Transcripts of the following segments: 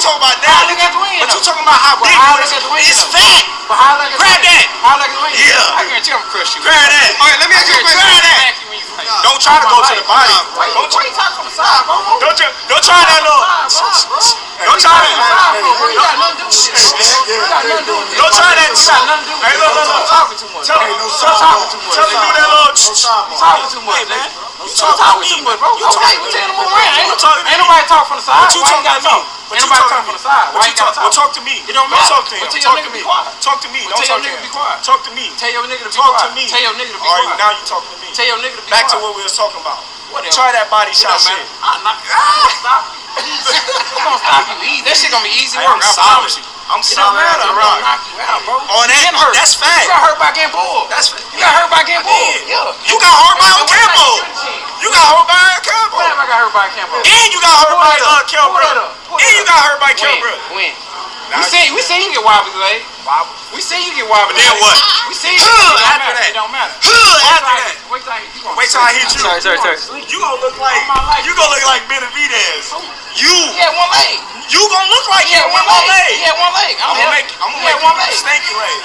talking about now. But you talking about how big it's fat. Grab that. Yeah. I guarantee I'm crush you. Grab that. Alright, let me ask you a question. Grab that. Don't try to go to the body. Don't try to talk from the side, bro. Don't try that little. Don't try that. Don't try that. Hey, look. Talking too much. Tell him do that little. Talking too much, man. You talking too much, bro. You telling them around. Ain't nobody talk from the side. But you talking to me. Ain't nobody talk from the side. Why you gotta talk? Well, talk to me. It don't matter. Talk to him. Tell your nigga be quiet. Talk to me. Don't Tell talk your to nigga him. be quiet. Talk to me. Tell your nigga to be Talk quiet. to me. Tell your nigga to be quiet. quiet. All right, now you talking to me. Tell your nigga to be Back quiet. to what we was talking about. Whatever. Try that body shot shit. I'm not stop. It's gonna stop you easy. That shit gonna be easy work. I'm solid. I'm solid. It don't matter. I'm gonna knock you out, bro. On that, that's fact. You got hurt by getting bored. You got hurt by getting bored. Yeah. You got hurt by Campo. You got hurt by Campo. When have I got hurt by Campo? And you got hurt by Campo. And you got hurt by Campo. When? We see you get wobbly, leg. We see you get wobbly. But then what? We see you. After that. It don't matter. After that. Wait till I hit you. Sorry. You gonna look like Benavidez. You. Yeah, one leg. You gonna look like him with one leg. Yeah, one leg. I'm gonna make one leg. Stanky leg.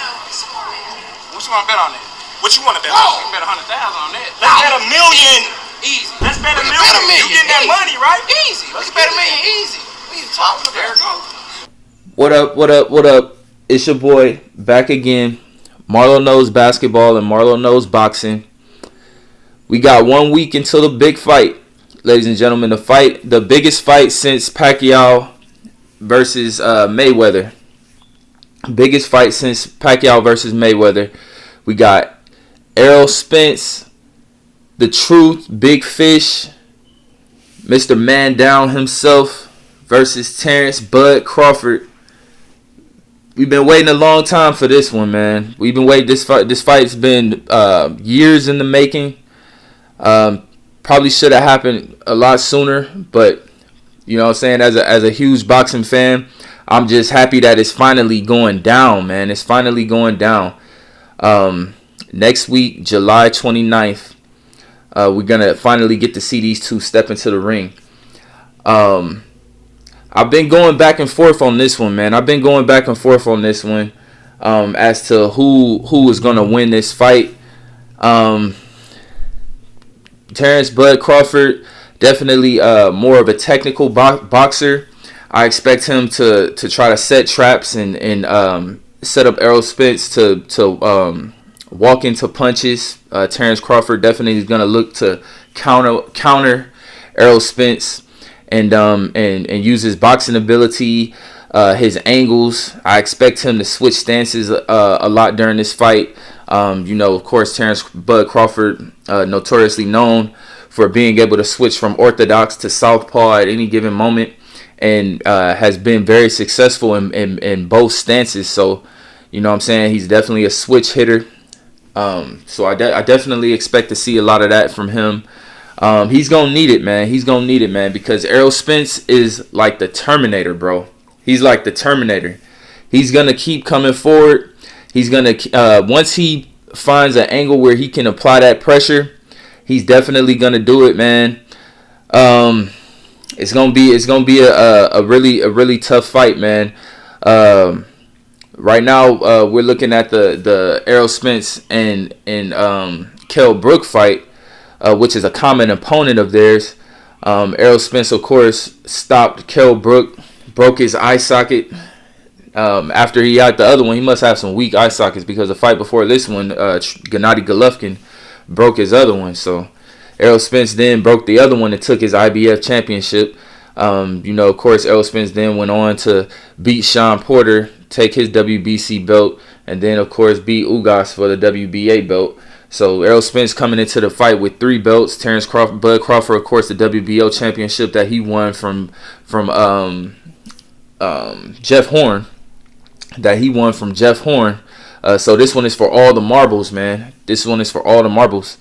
What you wanna bet on that? What you wanna bet on? You can bet 100,000 on that. Let's bet $1 million. Easy. Let's bet $1 million. You getting that money, right? Easy. Let's bet $1 million. Easy. What you talking about? There it goes. What up? It's your boy back again. Marlo Knows Basketball and Marlo Knows Boxing. We got 1 week until the big fight, ladies and gentlemen. The biggest fight since Pacquiao versus Mayweather. Biggest fight since Pacquiao versus Mayweather. We got Errol Spence, The Truth, Big Fish, Mr. Man Down himself versus Terrance Bud Crawford. We've been waiting a long time for this one, man. We've been waiting. This fight's been years in the making. Probably should have happened a lot sooner, but you know what I'm saying, as a huge boxing fan, I'm just happy that it's finally going down, man. It's finally going down. Next week, July 29th, we're gonna finally get to see these two step into the ring. I've been going back and forth on this one, man. As to who is gonna win this fight. Terrance Bud Crawford, definitely more of a technical boxer. I expect him to try to set traps and set up Errol Spence to walk into punches. Terrance Crawford definitely is gonna look to counter Errol Spence. And use his boxing ability, his angles. I expect him to switch stances a lot during this fight. Of course, Terrance Bud Crawford, notoriously known for being able to switch from orthodox to southpaw at any given moment, and has been very successful in both stances. So, you know what I'm saying, he's definitely a switch hitter. So I definitely expect to see a lot of that from him. He's gonna need it, man. Because Errol Spence is like the Terminator, bro. He's like the Terminator. He's gonna keep coming forward. He's gonna once he finds an angle where he can apply that pressure, he's definitely gonna do it, man. It's gonna be a really tough fight, man. Right now, we're looking at the Errol Spence and Kell Brook fight. Which is a common opponent of theirs. Errol Spence, of course, stopped Kell Brook, broke his eye socket. After he had the other one, he must have some weak eye sockets, because the fight before this one, Gennady Golovkin broke his other one. So Errol Spence then broke the other one and took his IBF championship. Of course, Errol Spence then went on to beat Sean Porter, take his WBC belt, and then, of course, beat Ugas for the WBA belt. So Errol Spence coming into the fight with 3 belts. Terrance Bud Crawford, of course, the WBO championship that he won from Jeff Horn. So this one is for all the marbles, man. This one is for all the marbles.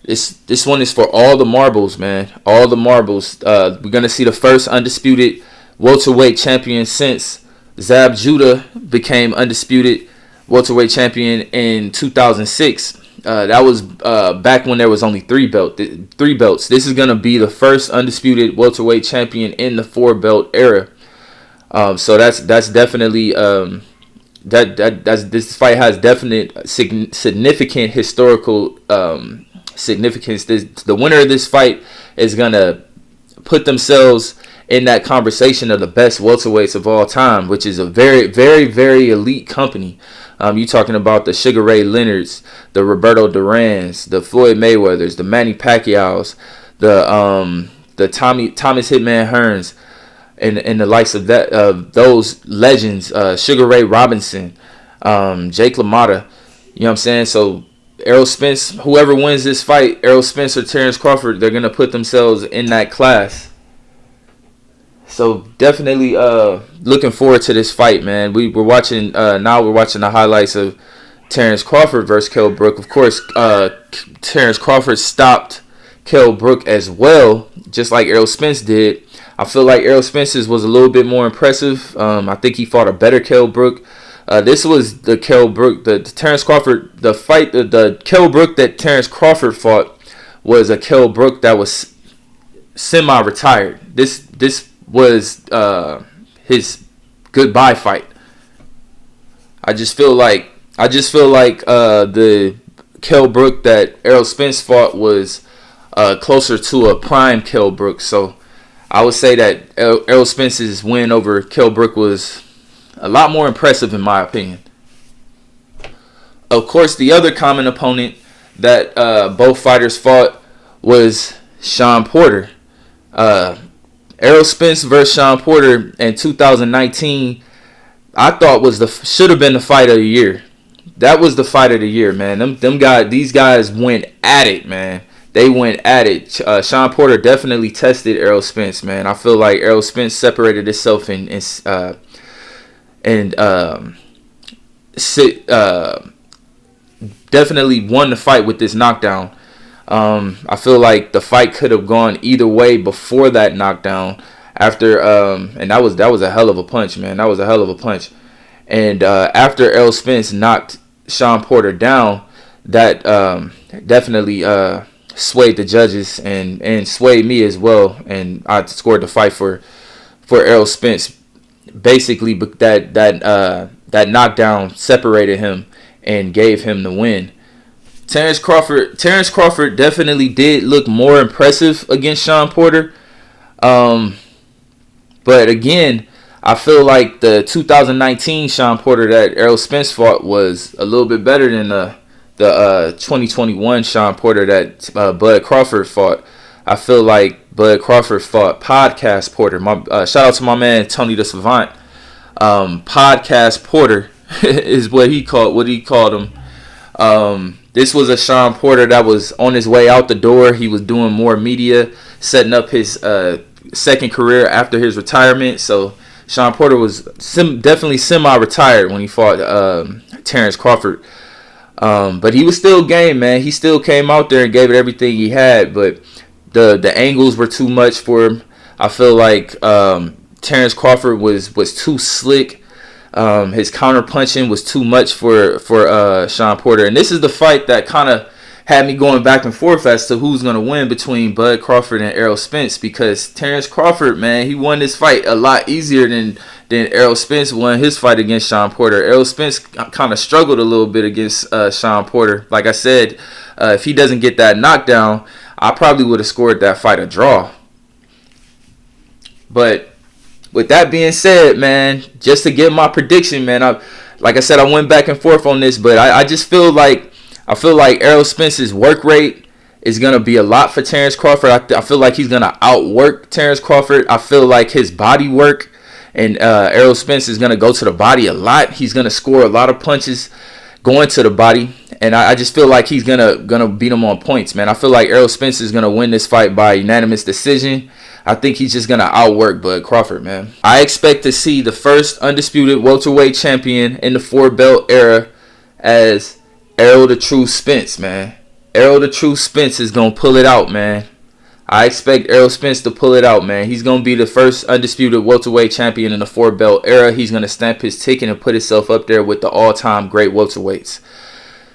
This one is for all the marbles, man. All the marbles. We're gonna see the first undisputed welterweight champion since Zab Judah became undisputed welterweight champion in 2006. That was back when there was only three belts. This is gonna be the first undisputed welterweight champion in the 4-belt era. So that's definitely this fight has definite significant historical significance. The winner of this fight is gonna put themselves in that conversation of the best welterweights of all time, which is a very, very, very elite company. You talking about the Sugar Ray Leonards, the Roberto Durans, the Floyd Mayweathers, the Manny Pacquiaos, the Thomas Hitman Hearns, and the likes of those legends, Sugar Ray Robinson, Jake LaMotta. You know what I'm saying? So Errol Spence, whoever wins this fight, Errol Spence or Terrance Crawford, they're gonna put themselves in that class. So definitely looking forward to this fight, man. We're watching the highlights of Terrance Crawford versus Kell Brook. Of course, Terrance Crawford stopped Kell Brook as well, just like Errol Spence did. I feel like Errol Spence's was a little bit more impressive. I think he fought a better Kell Brook. This was the Kell Brook, the Terrance Crawford, the fight, the Kell Brook that Terrance Crawford fought was a Kell Brook that was semi-retired. This was his goodbye fight. I just feel like the Kell Brook that Errol Spence fought was closer to a prime Kell Brook. So I would say that Errol Spence's win over Kell Brook was a lot more impressive in my opinion. Of course, the other common opponent that both fighters fought was Shawn Porter. Errol Spence versus Shawn Porter in 2019, I thought should have been the fight of the year. That was the fight of the year, man. These guys went at it, man. They went at it. Shawn Porter definitely tested Errol Spence, man. I feel like Errol Spence separated himself and definitely won the fight with this knockdown. I feel like the fight could have gone either way before that knockdown. And that was a hell of a punch, man. That was a hell of a punch. And after Errol Spence knocked Shawn Porter down, that definitely swayed the judges and swayed me as well. And I scored the fight for Errol Spence. Basically, that knockdown separated him and gave him the win. Terrance Crawford definitely did look more impressive against Shawn Porter. But again, I feel like the 2019 Shawn Porter that Errol Spence fought was a little bit better than the 2021 Shawn Porter that Bud Crawford fought. I feel like Bud Crawford fought Podcast Porter. Shout out to my man Tony the Savant. Podcast Porter is what he called him. This was a Shawn Porter that was on his way out the door. He was doing more media, setting up his second career after his retirement. So Shawn Porter was definitely semi-retired when he fought Terrance Crawford. But he was still game, man. He still came out there and gave it everything he had. But the angles were too much for him. I feel like Terrance Crawford was too slick. His counter punching was too much for Shawn Porter, and this is the fight that kind of had me going back and forth as to who's gonna win between Bud Crawford and Errol Spence, because Terrance Crawford, man, he won this fight a lot easier than Errol Spence won his fight against Shawn Porter. Errol Spence kind of struggled a little bit against Shawn Porter. Like I said, if he doesn't get that knockdown, I probably would have scored that fight a draw. But with that being said, man, just to get my prediction, man, like I said, I went back and forth on this, but I just feel like Errol Spence's work rate is gonna be a lot for Terrance Crawford. I feel like he's gonna outwork Terrance Crawford. I feel like his body work and Errol Spence is gonna go to the body a lot. He's gonna score a lot of punches going to the body, and I just feel like he's gonna beat him on points, man. I feel like Errol Spence is gonna win this fight by unanimous decision. I think he's just going to outwork Bud Crawford, man. I expect to see the first undisputed welterweight champion in the 4-belt era as Errol the True Spence, man. Errol the True Spence is going to pull it out, man. I expect Errol Spence to pull it out, man. He's going to be the first undisputed welterweight champion in the 4-belt era. He's going to stamp his ticket and put himself up there with the all-time great welterweights.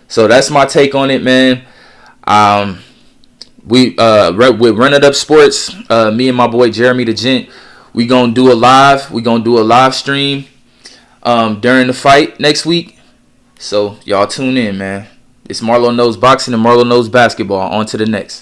So that's my take on it, man. With Run It Up Sports, me and my boy Jeremy the Gent, we gonna do a live stream during the fight next week. So y'all tune in, man. It's Marlo Knows Boxing and Marlo Knows Basketball. On to the next.